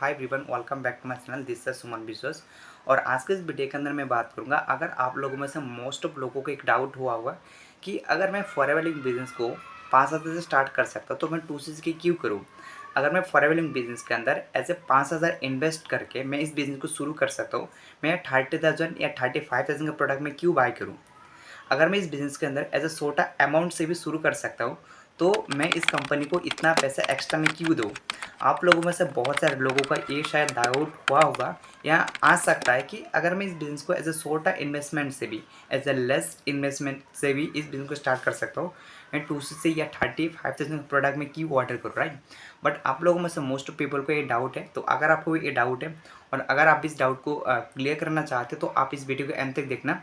Hi everyone, welcome back to my channel. This is Suman Biswas. और आज के इस वीडियो के अंदर मैं बात करूंगा, अगर आप लोगों में से मोस्ट ऑफ लोगों को एक डाउट हुआ होगा कि अगर मैं फॉरेवर लिविंग बिजनेस को 5,000 से स्टार्ट कर सकता तो मैं 2 चीज़ की क्यों करूँ। अगर मैं फॉरेवर लिविंग बिजनेस के अंदर ऐसे 5,000 इन्वेस्ट करके मैं इस बिज़नेस को शुरू कर सकता हूँ, मैं 30,000 या 35,000 का प्रोडक्ट मैं क्यों बाय करूँ। अगर मैं इस बिज़नेस के अंदर एज अ छोटा अमाउंट से भी शुरू कर सकता हूँ, तो मैं इस कंपनी को इतना पैसा एक्स्ट्रा में क्यों दूँ। आप लोगों में से बहुत सारे लोगों का ये शायद डाउट हुआ होगा या आ सकता है कि अगर मैं इस बिज़नेस को एज अ छोटा इन्वेस्टमेंट से भी, एज अ लेस इन्वेस्टमेंट से भी इस बिज़नेस को स्टार्ट कर सकता हूँ, मैं 2 से या 35,000 प्रोडक्ट में क्यों ऑर्डर करूँ, राइट। बट आप लोगों में से मोस्ट पीपल को ये डाउट है। तो अगर आपको ये डाउट है और अगर आप इस डाउट को क्लियर करना चाहते हो, तो आप इस वीडियो को एंड तक देखना,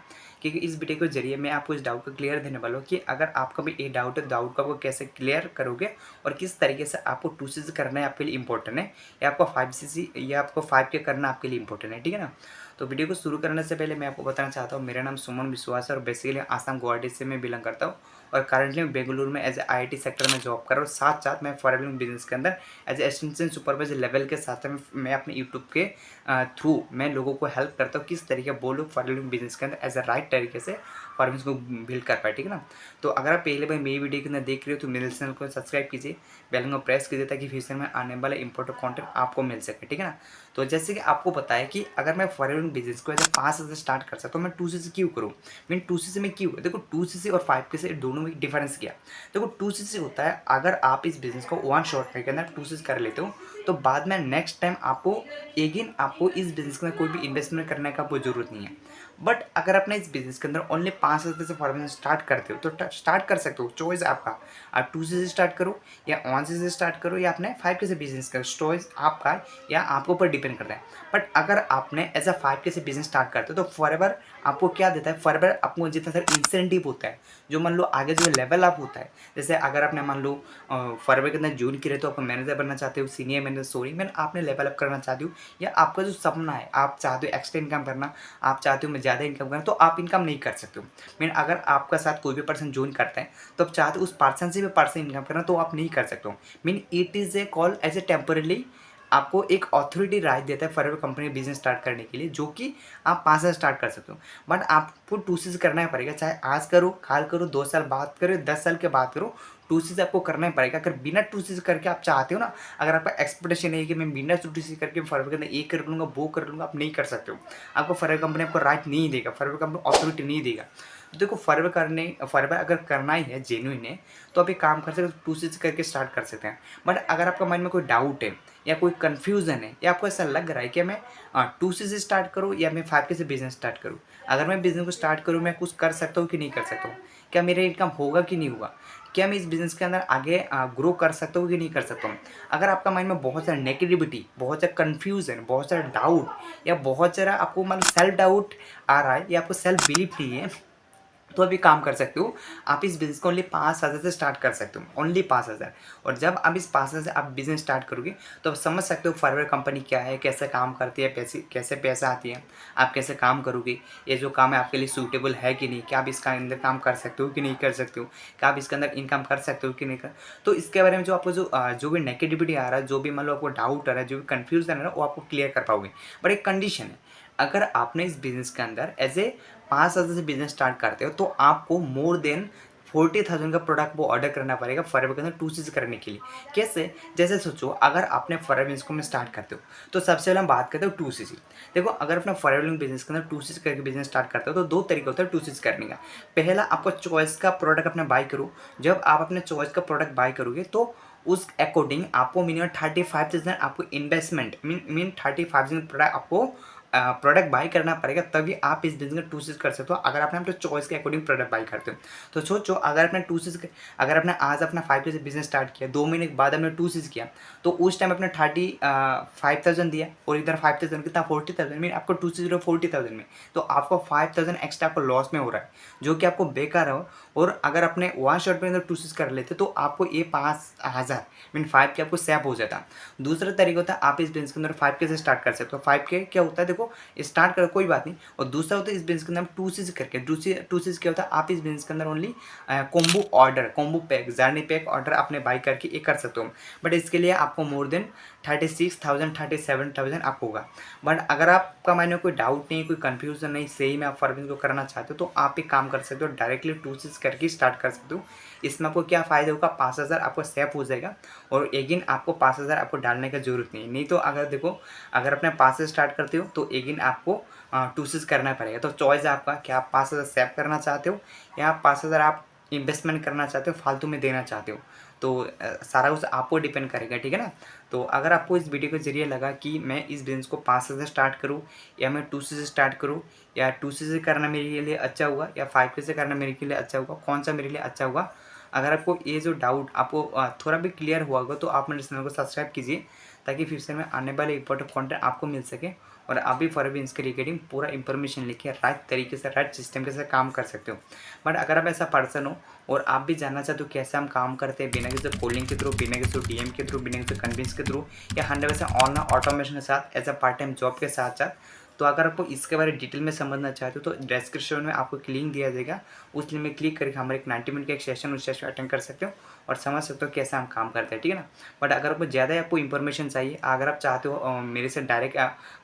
क्योंकि इस वीडियो के जरिए मैं आपको इस डाउट को क्लियर देने वाला हूँ कि अगर आपका भी ये डाउट है, डाउट को आपको कैसे क्लियर करोगे और किस तरीके से आपको 2 करना है आपके लिए इंपॉर्टेंट है, या आपको 5 या आपको 5 के करना आपके लिए इंपॉर्टेंट है, ठीक है ना। तो वीडियो को शुरू करने से पहले मैं आपको बताना चाहता हूँ, मेरा नाम सुमन विश्वास है और बेसिकली आसाम गुवाहाटी से मैं बिलोंग करता हूँ। और करंटली मैं बेंगलुरु में एज ए IIT सेक्टर में जॉब कर रहा हूँ। साथ साथ मैं फॉरेन बिजनेस के अंदर as a assistant supervisor level के साथ में मैं अपने यूट्यूब के थ्रू मैं लोगों को हेल्प करता हूँ किस तरीके वो लोग फॉरेन बिजनेस के अंदर एज ए राइट तरीके से फॉरेन को बिल्ड कर पाए, ठीक है ना। तो अगर आप पहले बार मेरी वीडियो के अंदर देख रहे हो तो मेरे चैनल को सब्सक्राइब कीजिए, बेल को प्रेस कीजिए, ताकि फ्यूचर में आने वाला इंपॉर्टेंट कंटेंट आपको मिल सके, ठीक है ना। तो जैसे कि आपको पता है कि अगर मैं फॉरेन बिजनेस को एज 5 से स्टार्ट कर सकता हूँ, तो मैं 2 से क्यों करूँ। मैं 2 से मैं क्यों, देखो 2 से और 5 से दोनों में डिफरेंस किया। देखो 2 से होता है, अगर आप इस बिजनेस को वन शॉट के अंदर 2 कर लेते हो, तो बाद में नेक्स्ट टाइम आपको अगेन आपको इस बिजनेस में कोई भी इन्वेस्टमेंट करने का कोई जरूरत नहीं है। बट अगर अपने इस बिजनेस के अंदर ओनली 5,000 से फॉर्मेशन स्टार्ट करते हो, तो स्टार्ट कर सकते हो, चॉइस आपका। आप 2 से स्टार्ट करो या 1 से स्टार्ट करो या अपने 5 से बिजनेस करो, चॉइस आपका है या आपके ऊपर डिपेंड करता है। बट अगर आपने एज अ 5 से बिजनेस स्टार्ट करते हो, तो फॉरएवर आपको क्या देता है, फॉरएवर आपको जितना सारा इंसेंटिव होता है, जो मान लो आगे जो लेवल अप होता है। जैसे अगर आपने मान लो फॉरएवर के अंदर ज्वाइन किया तो आप मैनेजर बनना चाहते हो, सीनियर मैनेजर, सॉरी मैंने आपने लेवल अप करना चाहते हो, या आपका जो सपना है, आप चाहते हो एक्स्ट्रा इनकम करना, आप चाहते हो मैं ज़्यादा इनकम करना, तो आप इनकम नहीं कर सकते हो। मीन अगर आपका साथ कोई भी पर्सन ज्वाइन करता है, तो आप चाहते हो उस पर्सन से भी पर्सन इनकम करना, तो आप नहीं कर सकते हो। Mean it is a call as a temporary, आपको एक अथॉरिटी राइट देता है फॉरएवर कंपनी बिजनेस स्टार्ट करने के लिए, जो कि आप 5 से स्टार्ट कर सकते हो। बट आपको 2 से करना ही पड़ेगा, चाहे आज करो, काल करो, 2 साल बाद करो, 10 साल के बाद करो, 2 से आपको करना ही पड़ेगा। अगर बिना 2 से करके आप चाहते हो ना, अगर आपका एक्सपेक्टेशन है कि मैं बिना 2 से करके फॉरएवर के अंदर ये कर लूँगा, वो कर लूँगा, आप नहीं कर सकते हो। आपको फॉरएवर कंपनी आपको राइट नहीं देगा, फॉरएवर कंपनी अथॉरिटी नहीं देगा। तो देखो फॉरएवर अगर करना ही है, जेन्युइन है, तो आप एक काम कर सकते हो, 2 से करके स्टार्ट कर सकते हैं। बट अगर आपका माइंड में कोई डाउट है या कोई कन्फ्यूज़न है, या आपको ऐसा लग रहा है कि मैं 2 से स्टार्ट करूँ या मैं 5 से बिजनेस स्टार्ट करूँ, अगर मैं बिजनेस को स्टार्ट करूँ, मैं कुछ कर सकता हूँ कि नहीं कर सकता हूँ, क्या मेरा इनकम होगा कि नहीं होगा, क्या मैं इस बिज़नेस के अंदर आगे ग्रो कर सकता हूँ कि नहीं कर सकता हूँ। अगर आपका माइंड में बहुत सारा नेगेटिविटी, बहुत सारा कन्फ्यूज़न, बहुत सारा डाउट, या बहुत सारा आपको मतलब सेल्फ डाउट आ रहा है, या आपको सेल्फ बिलीफ नहीं है, तो आप एक काम कर सकते हो, आप इस बिज़नेस को ओनली 5,000 से स्टार्ट कर सकते हो, ओनली 5,000। और जब आप इस 5,000 से आप बिज़नेस स्टार्ट करोगे, तो आप समझ सकते हो फॉरएवर कंपनी क्या है, कैसे काम करती है, कैसे पैसा आती है, आप कैसे काम करोगे, ये जो काम है आपके लिए सूटेबल है कि नहीं, क्या आप इसका अंदर काम कर सकते हो कि नहीं कर सकते हो, क्या आप इसके अंदर इनकम कर सकते हो कि नहीं कर। तो इसके बारे में जो आपको जो भी नेगेटिविटी आ रहा है, जो भी मान लो आपको डाउट आ रहा है, जो भी कन्फ्यूजन है ना, वो आपको क्लियर कर पाओगे। बट एक कंडीशन है, अगर आपने इस बिज़नेस के अंदर एज ए 5,000 से बिजनेस स्टार्ट करते हो, तो आपको मोर देन 40,000 का प्रोडक्ट वो ऑर्डर करना पड़ेगा फॉरएवर के अंदर 2 चीज़ करने के लिए। कैसे, जैसे सोचो, अगर आपने फॉरएवर बिजनेस को में स्टार्ट करते हो, तो सबसे पहले हम बात करते हो 2 चीज़। देखो, अगर अपना फॉरएवर बिजनेस के अंदर 2 चीज़ करके बिजनेस स्टार्ट करते हो, तो 2 तरीका होता है 2 चीज़ करने का। पहला, आपको चॉइस का प्रोडक्ट अपना बाय करो। जब आप अपने चॉइस का प्रोडक्ट बाय करोगे, तो उस अकॉर्डिंग आपको मिनिमम 35,000 आपको इन्वेस्टमेंट मीन 35,000 प्रोडक्ट आपको प्रोडक्ट बाय करना पड़ेगा, तभी आप इस बिजनेस को 2 चीज़ कर सकते हो। अगर आपने अपने चॉइस के अकॉर्डिंग प्रोडक्ट बाय करते हो, तो सोचो, अगर आपने 2 चीज़, अगर आपने आज अपना 5 से बिजनेस स्टार्ट किया, 2 महीने के बाद आपने 2 चीज़ किया, तो उस टाइम आपने 35,000 दिया, और इधर 5,000 कितना 40,000, मीन आपको 2 चीज़ 40,000 में, तो आपको 5,000 एक्स्ट्रा आपको लॉस में हो रहा है, जो कि आपको बेकार हो। और अगर अपने वन शॉट में अंदर 2 चीज़ कर लेते, तो आपको ये 5,000 मीन 5 के आपको सेव हो जाता। दूसरा तरीका होता है, आप इस बिजनेस के अंदर 5 के से स्टार्ट कर सकते हो। 5 के क्या होता है, देखो स्टार्ट करो कोई बात नहीं। और दूसरा होता है, इस बिजनेस के अंदर 2 चीज़ करके, 2 चीज़ क्या होता है, आप इस बिजनेस के अंदर only combo order, combo pack, journey pack order आपने बाई करके ये कर सकते हो। बट इसके लिए आपको मोर देन 36,000 37,000 अप होगा। बट अगर आपका माइंड में कोई डाउट नहीं, कोई कन्फ्यूज़न नहीं, सही में आप फॉरेक्स को करना चाहते हो, तो आप एक काम कर सकते हो, डायरेक्टली 2 चीज़ करके स्टार्ट कर सकते हो। इसमें आपको क्या फ़ायदा होगा, 5,000 आपको सेव हो जाएगा और अगेन आपको 5,000 आपको डालने की ज़रूरत नहीं है। नहीं तो अगर देखो, अगर अपने 5 से स्टार्ट करते हो तो अगेन आपको 2 चीज़ करना पड़ेगा। तो चॉइस है आपका कि आप 5,000 सेव करना चाहते हो या 5,000 आप इन्वेस्टमेंट करना चाहते हो, फालतू में देना चाहते हो। तो सारा कुछ आप पर डिपेंड करेगा, ठीक है ना। तो अगर आपको इस वीडियो के ज़रिए लगा कि मैं इस बिज़नेस को 5 से स्टार्ट करूँ या मैं 2 से स्टार्ट करूँ, या 2 से करना मेरे लिए अच्छा होगा या 5 से करना मेरे लिए अच्छा होगा, कौन-सा मेरे लिए अच्छा होगा। अगर आपको ये जो डाउट आपको थोड़ा भी क्लियर हुआ होगा, तो आप मेरे चैनल को सब्सक्राइब कीजिए, ताकि फ्यूचर में आने वाले इंपॉर्टेंट कंटेंट आपको मिल सके और आप भी फॉरेक्स बिज़नेस के रिगार्डिंग पूरा इन्फॉर्मेशन लेके राइट तरीके से, राइट सिस्टम के साथ काम कर सकते हो। बट अगर आप ऐसा पर्सन हो और आप भी जानना चाहते हो कैसे हम काम करते हैं, बिना किसी कॉलिंग के थ्रू, बिना किसी डीएम के थ्रू, बिना किसी कन्विंस के थ्रू, या 100% ऑनलाइन ऑटोमेशन के साथ, as a part time job के साथ साथ, तो अगर आपको इसके बारे में डिटेल में समझना चाहते हो, तो डिस्क्रिप्शन में आपको एक लिंक दिया जाएगा। उस लिंक में क्लिक करके हमारे एक 90 मिनट का एक सेशन, उस सेशन अटेंड कर सकते हो और समझ सकते हो कैसे हम काम करते हैं, ठीक है ना। बट अगर आपको ज़्यादा आपको इन्फॉर्मेशन चाहिए, अगर आप चाहते हो मेरे से डायरेक्ट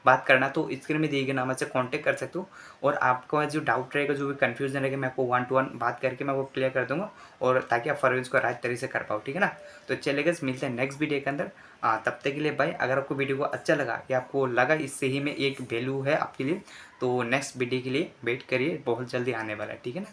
बात करना, तो स्क्रीन में दिए गए नंबर से कॉन्टैक्ट कर सकते हो और आपका जो डाउट रहेगा, जो भी कन्फ्यूजन रहेगा, मैं आपको 1 टू 1 बात करके मैं वो क्लियर कर दूँगा, और ताकि आप फॉरेक्स को राइट तरीके से कर पाओ, ठीक है ना। तो चलिए गाइस, मिलते हैं नेक्स्ट वीडियो के अंदर। तब तक के लिए बाय। अगर आपको वीडियो को अच्छा लगा या आपको लगा इससे ही में एक वैल्यू है आपके लिए, तो नेक्स्ट वीडियो के लिए वेट करिए, बहुत जल्दी आने वाला है, ठीक है ना।